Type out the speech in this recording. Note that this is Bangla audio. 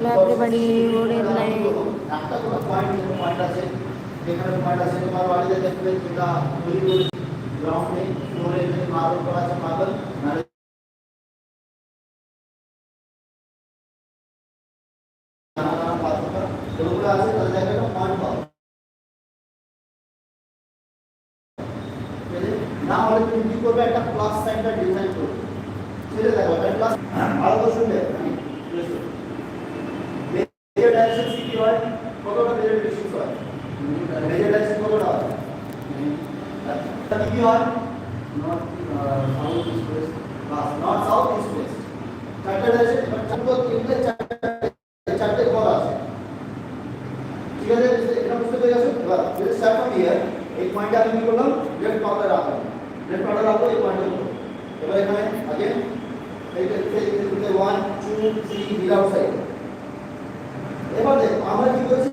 everybody, good evening. একটা কোনো পয়েন্ট আছে যেখানে পয়েন্ট আছে তোমার বাড়িতে দেখবে যেটা তৈরি গ্রাউন্ডে ফ্লোরে যে মার্বেল করা আছে মার্বেল মানে জানা পাথরটা যেগুলো আছে তাদের জায়গাটা পয়েন্ট পাবে না হলে তুমি কি করবে একটা প্লাস সাইনটা ডিজাইন করবে সেটা দেখো একটা প্লাস আরো তো শুনবে মেজর ডাইরেকশন কি হয় কতটা মেজর ডাইরেকশন হয় মেজর ডাইরেকশন কতটা হয় কি হয় not south east waste not south east West চারটা ডাইরেকশন চারটা তিনটে চারটে ঘর আছে ঠিক আছে এটা বুঝতে পেরে গেছো এবার যদি স্টার্ট ফ্রম হিয়ার এই পয়েন্টটা আমি কি করলাম লেফট কর্নারে রাখলাম লেফট কর্নারে রাখবো এই পয়েন্টে এবার এখানে अगेन এইটা 1 2 3 মিড আউটসাইড এবার দেখো আমরা কি করেছি